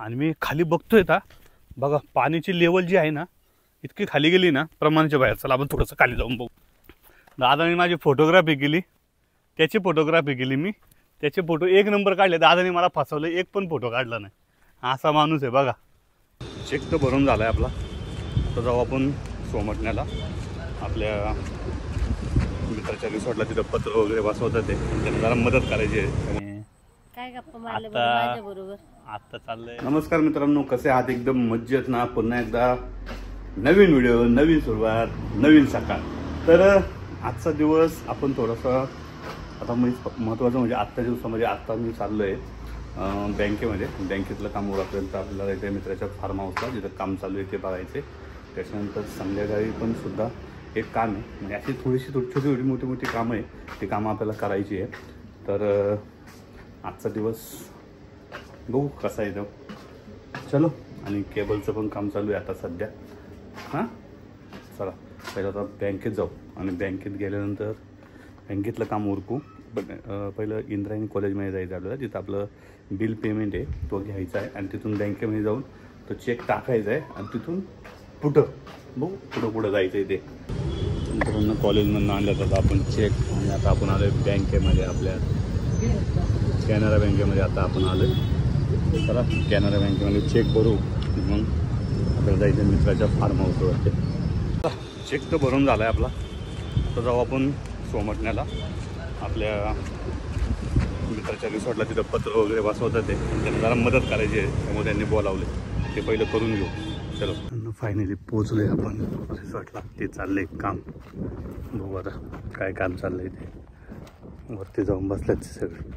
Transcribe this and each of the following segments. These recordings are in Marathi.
आणि मी खाली बघतोय आता बघा पाण्याची लेवल जी आहे ना इतकी खाली गेली ना प्रमाणाच्या बाहेर. चला आपण थोडंसं खाली जाऊन बघू. दादाने माझी फोटोग्राफी केली, त्याची फोटोग्राफी केली, मी त्याचे फोटो एक नंबर काढले. दादाने मला फसवलं, एक पण फोटो काढला नाही. असा माणूस आहे बघा. चेक तर भरून झाला आहे आपला. तर जाऊ आपण सोमटण्याला. आपल्या मित्राच्या रिसॉर्टला तिथं पत्र वगैरे बसवतात ते, त्यांना जरा मदत करायची आहे. काय गप्पा मारले माझ्या बरोबर आता चाललंय. नमस्कार मित्रांनो, कसे आहात? एकदम मज्जेत ना? पुन्हा एकदा नवीन व्हिडिओ, नवीन सुरुवात, नवीन सकाळ. तर आजचा दिवस आपण थोडंसं आता महत्त्वाचं म्हणजे आजच्या दिवसामध्ये आत्ता मी चाललो आहे बँकेमध्ये. बँकेतलं काम उरकपर्यंत आपल्याला इथे मित्राच्या फार्म हाऊसला जिथं काम चालू आहे ते बघायचे. त्याच्यानंतर संध्याकाळी पण सुद्धा एक काम आहे, म्हणजे अशी थोडीशी छोटी मोठी मोठी कामं आहे, ती कामं आपल्याला करायची आहे. तर आजचा दिवस बघू कसा येतो. चलो. आणि केबलचं पण काम चालू आहे आता सध्या. हां चला पहिलं आता बँकेत जाऊ आणि बँकेत गेल्यानंतर बँकेतलं काम उरकू. पहिलं इंद्रायणी कॉलेजमध्ये जायचं आपल्याला, तिथं आपलं बिल पेमेंट आहे तो घ्यायचा आहे आणि तिथून बँकेमध्ये जाऊन तो चेक टाकायचा आहे आणि तिथून पुढं बघू पुढं जायचं आहे ते. नंतर कॉलेजमधून आणलं जातं आपण चेक. आणि आता आपण आलो आहे बँकेमध्ये, आपल्या कॅनरा बँकेमध्ये आता आपण आलो आहे. चला कॅनरा बँकेमध्ये चेक भरू, मग आपल्याला जायचं मित्राच्या फार्म हाऊसवरती. चेक तर भरून झाला आहे आपला. तर जाऊ आपण सोमटण्याला. आपल्या मित्राच्या रिसॉर्टला तिथं पत्र वगैरे बसवतात ते, त्यांना जरा मदत करायची आहे, त्यामुळे त्यांनी बोलावले. ते पहिलं करून घेऊ. चलो फायनली पोचलोय आपण रिसॉर्टला. ते चाललंय काम. बघू आता काय काम चाललंय ते. वरती जाऊन बसल्यात सगळे.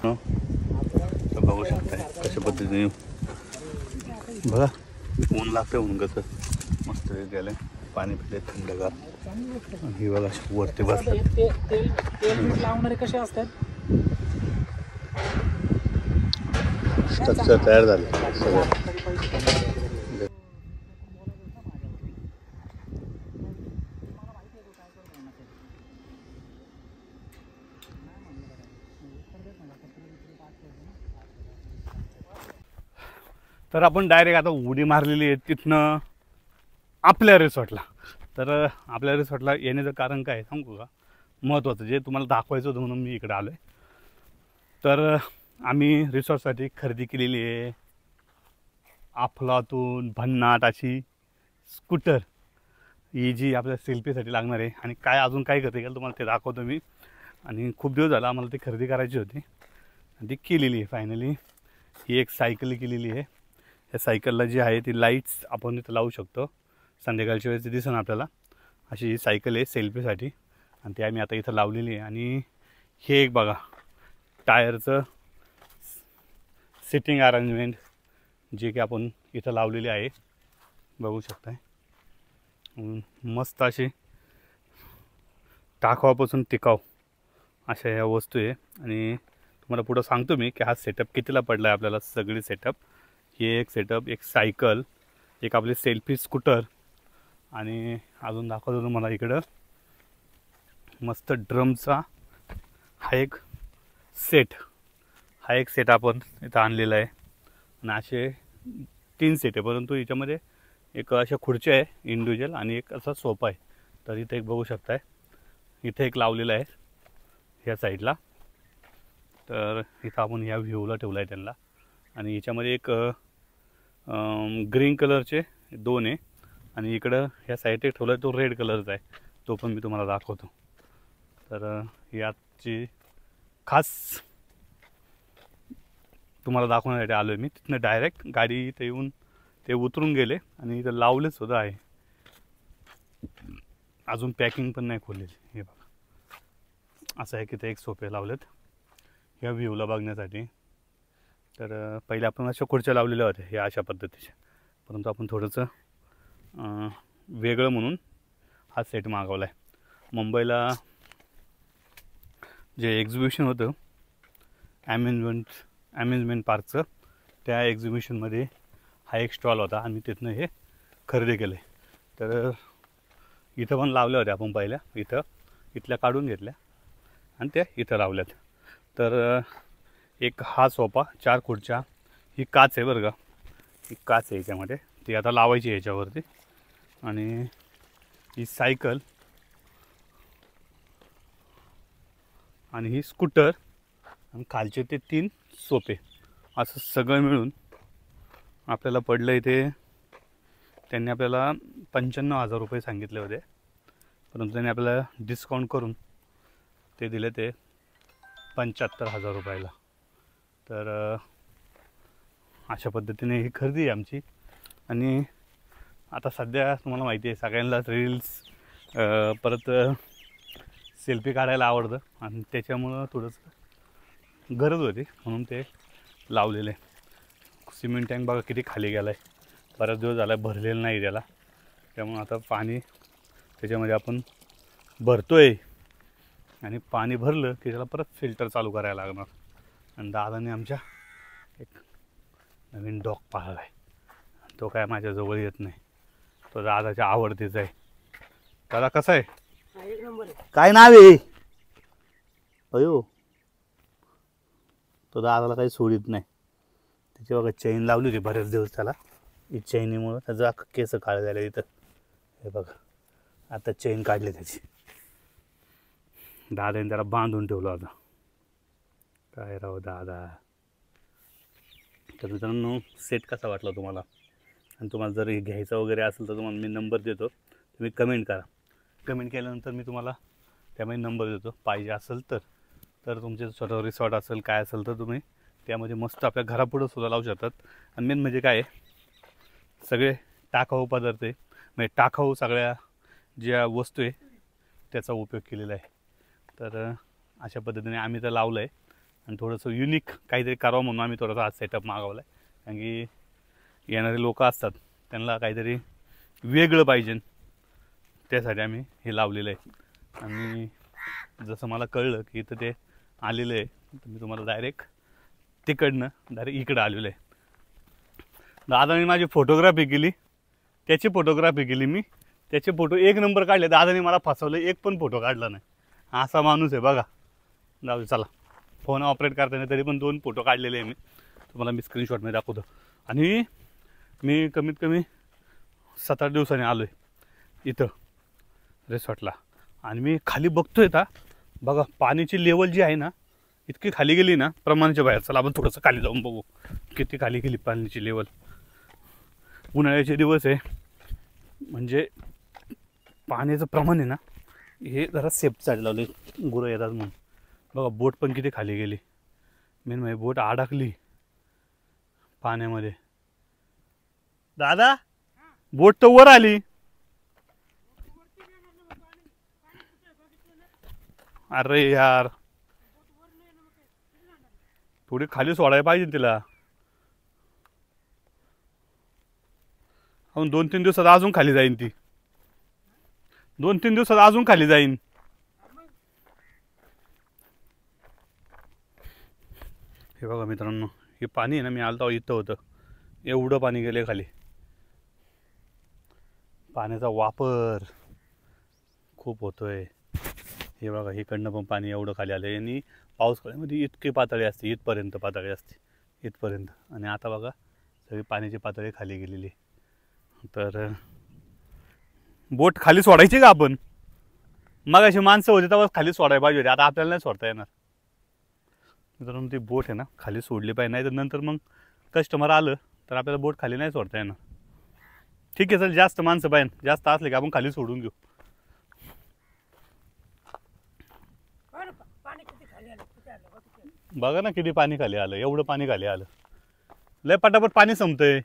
तर बघू शकताय कशा पद्धतीने बघा ऊन लागतं. ऊन कसं मस्त गेलं, पाणी पिले थंडगार. ही बघा वरती बसतात. लावणारे कसे असतात? स्ट्रक्चर तयार झालं सगळं. तर आपण डायरेक्ट आता उडी मारलेली आहे तिथनं आपल्या रिसॉर्टला. तर आपल्या रिसॉर्टला येण्याचं कारण काय सांगू का? महत्त्वाचं जे तुम्हाला दाखवायचं होतं म्हणून मी इकडे आलो आहे. तर आम्ही रिसॉर्टसाठी खरेदी केलेली आहे अफलातून भन्नाट अशी स्कूटर, ही जी आपल्या सेल्फीसाठी लागणार आहे. आणि काय अजून काय करते गेलं तुम्हाला ते दाखवतो मी. आणि खूप दिवस झाला आम्हाला ती खरेदी करायची होती आणि ती केलेली आहे फायनली. ही एक सायकल केलेली आहे. या सायकलला जी आहे ती लाईट्स आपण इथं लावू शकतो, संध्याकाळच्या वेळेस दिसेल आपल्याला. अशी ही सायकल आहे सेल्फीसाठी आणि ती आम्ही आता इथं लावलेली आहे. आणि हे एक बघा टायरचं सिटिंग अरेंजमेंट जे की आपण इथं लावलेली आहे, बघू शकताय. मस्त अशी टाकावापासून टिकाव अशा ह्या वस्तू आहे. आणि तुम्हाला पुढं सांगतो मी की हा सेटअप कितीला पडला आहे आपल्याला. सगळी सेटअप हे एक सेटअप, एक सायकल, एक आपली सेल्फी स्कूटर आणि अजून दाखवतो तुम्हाला इकडं मस्त ड्रमचा हा एक सेट. हा एक सेट आपण इथं आणलेला आहे. आणि असे 3 सेट आहे, परंतु याच्यामध्ये एक अशा खुर्च्या आहे इंडिव्हिज्युअल आणि एक असा सोफा आहे. तर इथे एक बघू शकताय, इथे एक लावलेला आहे ह्या साईडला. तर इथं आपण ह्या व्ह्यूला ठेवला आहे त्यांना. आणि याच्यामध्ये एक ग्रीन कलरचे 2 आहे आणि इकडं ह्या साईड एक ठेवला आहे तो रेड कलरचा आहे, तो पण मी तुम्हाला दाखवतो. तर याची खास तुम्हाला दाखवण्यासाठी आलो आहे मी. तिथनं डायरेक्ट गाडी इथे येऊन ते उतरून गेले आणि इथं लावलेच सुद्धा आहे. अजून पॅकिंग पण नाही खोललेली. हे बघा असं आहे की ते एक सोफे लावलेत ह्या व्ह्यूला बघण्यासाठी. तर पहिले आपण अशा खुर्च्या लावलेल्या होत्या ह्या अशा पद्धतीच्या, परंतु आपण थोडंसं वेगळं म्हणून हा सेट मागवला आहे. मुंबईला जे एक्झिबिशन होतं अम्युजमेंट पार्कचं, त्या एक्झिबिशनमध्ये हा एक स्टॉल होता आणि तिथनं हे खरेदी केलं आहे. तर इथं पण लावल्या होत्या आपण पहिल्या, इथल्या काढून घेतल्या आणि त्या इथं लावल्यात. तर एक हा सोफा, 4 खुर्च्या, ही काच आहे बरं का, ही काच आहे याच्यामध्ये, ती आता लावायची याच्यावरती. आणि ही सायकल आणि ही स्कूटर आणि खालचे ते 3 सोपे, असं सगळं मिळून आपल्याला पडलं इथे. त्यांनी आपल्याला 95,000 रुपये सांगितले होते, परंतु त्यांनी आपल्याला डिस्काउंट करून ते दिले ते 75,000 रुपयाला. तर अशा पद्धतीने ही खरेदी आहे आमची. आणि आता सध्या तुम्हाला माहिती आहे सगळ्यांनाच रील्स परत सेल्फी काढायला आवडतं, आणि त्याच्यामुळं थोडंसं गरज होती म्हणून ते लावलेलं आहे. सिमेंट टँक बघा किती खाली गेला आहे, बराच दिवस झाला भरलेलं नाही त्याला, त्यामुळं आता पाणी त्याच्यामध्ये आपण भरतो आहे. आणि पाणी भरलं की त्याला परत फिल्टर चालू करायला लागणार. आणि दादाने आमच्या एक नवीन डॉग पाळला आहे, तो काय माझ्याजवळ येत नाही, तो दादाच्या आवडतीचा आहे. दादा कसा आहे? काय नाव आहे? अयो, तो दादाला काही सोडित नाही. त्याची बघा चैन लावली होती बरेच दिवस त्याला, ही चैनीमुळं त्याचं अख्खं केस काळे झाले इथं. हे बघा आता चैन काढली त्याची. दादाने त्याला बांधून ठेवलं आता. काय राव दादा. तर मित्रांनो, सेट कसा वाटला तुम्हाला? आणि तुम्हाला जर हे घ्यायचं वगैरे असेल तर तुम्हाला मी नंबर देतो, तुम्ही कमेंट करा. कमेंट केल्यानंतर मी तुम्हाला त्यामध्ये नंबर देतो. पाहिजे असेल तर तुमचे स्वतः रिसॉर्ट असेल काय असेल तर तुम्ही त्यामध्ये मस्त आपल्या घरापुढं सुद्धा लावू शकतात. आणि मेन म्हणजे काय आहे, सगळे टाकाऊ पदार्थ आहे, म्हणजे टाकाऊ सगळ्या ज्या वस्तू आहे त्याचा उपयोग केलेला आहे. तर अशा पद्धतीने आम्ही तर लावलं आहे. आणि थोडंसं युनिक काहीतरी करावं म्हणून आम्ही थोडासा आज सेटअप मागवला आहे. कारण की येणारे लोक असतात त्यांना काहीतरी वेगळं पाहिजे, त्यासाठी आम्ही हे लावलेलं आहे. आणि जसं मला कळलं की इथं ते आलेलं आहे, तर मी तुम्हाला डायरेक्ट इकडं आलेलं आहे. दादाने माझी फोटोग्राफी केली, त्याची फोटोग्राफी केली मी, त्याचे फोटो 1 नंबर काढले. दादाने मला फसवलं, एक पण फोटो काढला नाही. असा माणूस आहे बघा. जाऊ चला, फोन ऑपरेट करताना तरी पण 2 फोटो काढलेले आहे मी, तुम्हाला मी स्क्रीनशॉटमध्ये दाखवतो. आणि मी कमीत कमी 7-8 दिवसांनी आलो आहे इथं रिसॉर्टला. आणि मी खाली बघतोय आता बघा, पाण्याची लेवल जी आहे ना इतकी खाली गेली ना प्रमाणाच्या बाहेर. चला आपण थोडंसं खाली जाऊन बघू किती खाली गेली पाण्याची लेवल. उन्हाळ्याचे दिवस आहे, म्हणजे पाण्याचं प्रमाण आहे ना हे जरा सेफसाठी लावले, गुरं येतात म्हणून. बघा बोट पण किती खाली गेली. मेन म्हणजे बोट अडकली पाण्यामध्ये. दादा बोट तर वर आली. अरे यार, थोडी खाली सोडायला पाहिजे तिला. अजून 2-3 दिवसात अजून खाली जाईन ती. 2-3 दिवसात अजून खाली जाईन. हे बघा मित्रांनो, हे पाणी आहे ना, मी आलतो इथं होतं, एवढं पाणी गेले खाली. पाण्याचा वापर खूप होतोय. हे बघा इकडनं पण पाणी एवढं खाली आलं. आणि पावसाळ्यामध्ये इतकी पातळी असते, इथपर्यंत पातळी असते, इथपर्यंत. आणि आता बघा सगळी पाण्याची पातळी खाली गेलेली. तर बोट खाली सोडायची का आपण? मग अशी माणसं होती तेव्हा खाली सोडायला पाहिजे होती, आता आपल्याला नाही सोडता येणार. मित्रांनो ती बोट आहे ना खाली सोडली पाहिजे, नाही तर नंतर मग कस्टमर आलं तर आपल्याला बोट खाली नाही सोडता येणार. ठीक आहे चल, जास्त माणसं पाहिजे, जास्त असले की आपण खाली सोडून घेऊ. बघा ना किती पाणी खाली आलं, एवढं पाणी खाली आलं. लय पटापट पाणी संपतंय.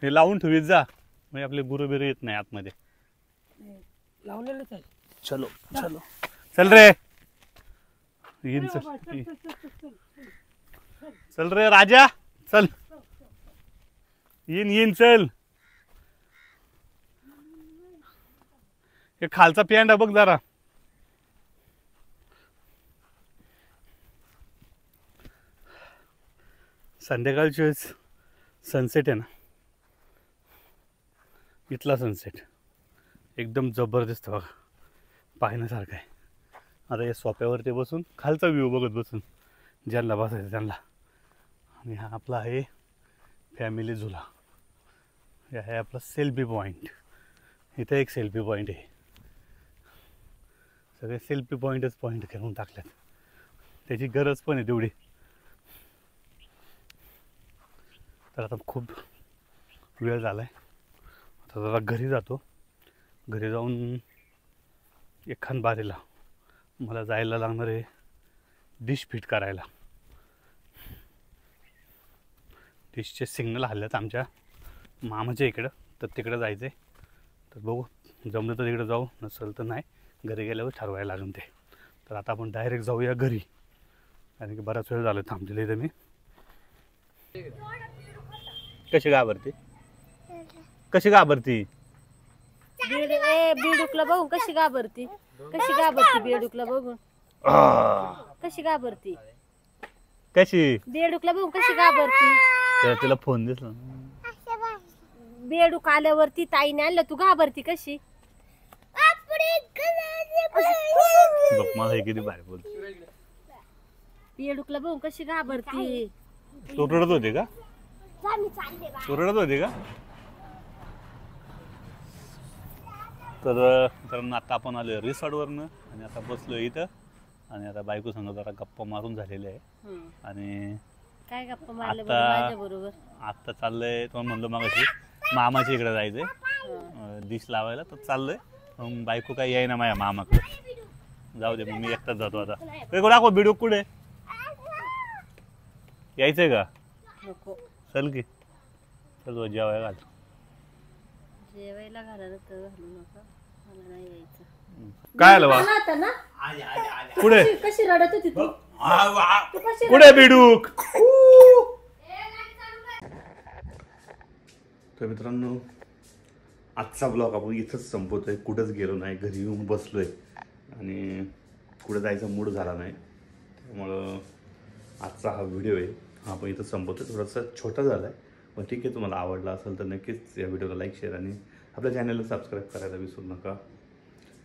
हे लावून ठेवीत जा, म्हणजे आपले गुरु बिरु येत नाही आतमध्ये. चलो चलो चल रे, येईन चल रे राजा, चल येईन चल. हे खालचा पेंडा बघ जरा. संध्याकाळची वेळेस सनसेट आहे ना, इथला सनसेट एकदम जबरदस्त बघा, पाहण्यासारखं आहे. आता या सोप्यावरती बसून खालचा व्ह्यू बघत बसून ज्यांना बसायचं त्यांना. आणि हा आपला आहे फॅमिली झुला. हे आहे आपला सेल्फी पॉईंट. इथं एक सेल्फी पॉईंट आहे. सगळे सेल्फी पॉईंटच पॉईंट करून टाकल्यात. त्याची गरज पण आहे तेवढी. तर आता खूप वेळ झाला आहे. आता जरा घरी जातो. घरी जाऊन एखाद बारीला मला जायला लागणार आहे डिश फिट करायला. डिशचे सिग्नल हल्ल्यात आमच्या मामाच्या इकडं, तर तिकडं जायचं आहे. तर बघू, जमलं तर तिकडं जाऊ, नसेल तर नाही, घरी गेल्यावर ठरवायला लागून ते. तर आता आपण डायरेक्ट जाऊया घरी, कारण की बराच वेळ झाला थांबलेलं इथं मी. कशी घाबरती, कशी घाबरती? बेडूकला बघून कशी घाबरती, कशी घाबरती बेडूकला बघून, कशी घाबरती, कशी बेडूकला बघून कशी घाबरती. तिला फोन दिसला, बेडूक आल्यावरती ताईने आणलं, तू घाबरती कशी? मला किती भारी बोल. बेडूकला बघून कशी घाबरती. तू रडत होती का? तू रडत होती का? तर आता आपण आलो रिसॉर्टवरनं आणि आता बसलो इथं. आणि आता बायको संग जरा गप्पा मारून झालेले आहे. आणि काय गप्पा मारले माझ्या बरोबर? आता चाललंय, तुम्हाला म्हणलं मगाशी मामाच्या इकडे जायचंय डिश लावायला. तर चाललंय, मग बायको काय येईना माझ्या मामाकडे. जाऊ दे, मग मी एकटाच जातो आता. दाखव बिडूक कुठे यायचंय का? नको, चल की, चल जेवायला घाल. जेवायला घालायला तर घालू नका, मला नाही यायचं. काय आलं बा? आता ना पुढे कशी रडत होती तू? पुढे बिडूक. तर मित्रांनो, आजचा ब्लॉग आपण इथंच संपवतोय. कुठंच गेलो नाही, घरी येऊन बसलोय आणि कुठं जायचा मूड झाला नाही. त्यामुळं आजचा हा व्हिडिओ आहे हा आपण इथं संपवतोय. थोडासा छोटा झाला आहे, पण ठीक आहे. तुम्हाला आवडला असेल तर नक्कीच या व्हिडिओला लाईक, शेअर आणि आपल्या चॅनलला सबस्क्राईब करायला विसरू नका.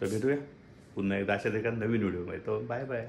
तर भेटूया पुन्हा एकदा अशाच एका नवीन व्हिडिओमध्ये. तो बाय बाय.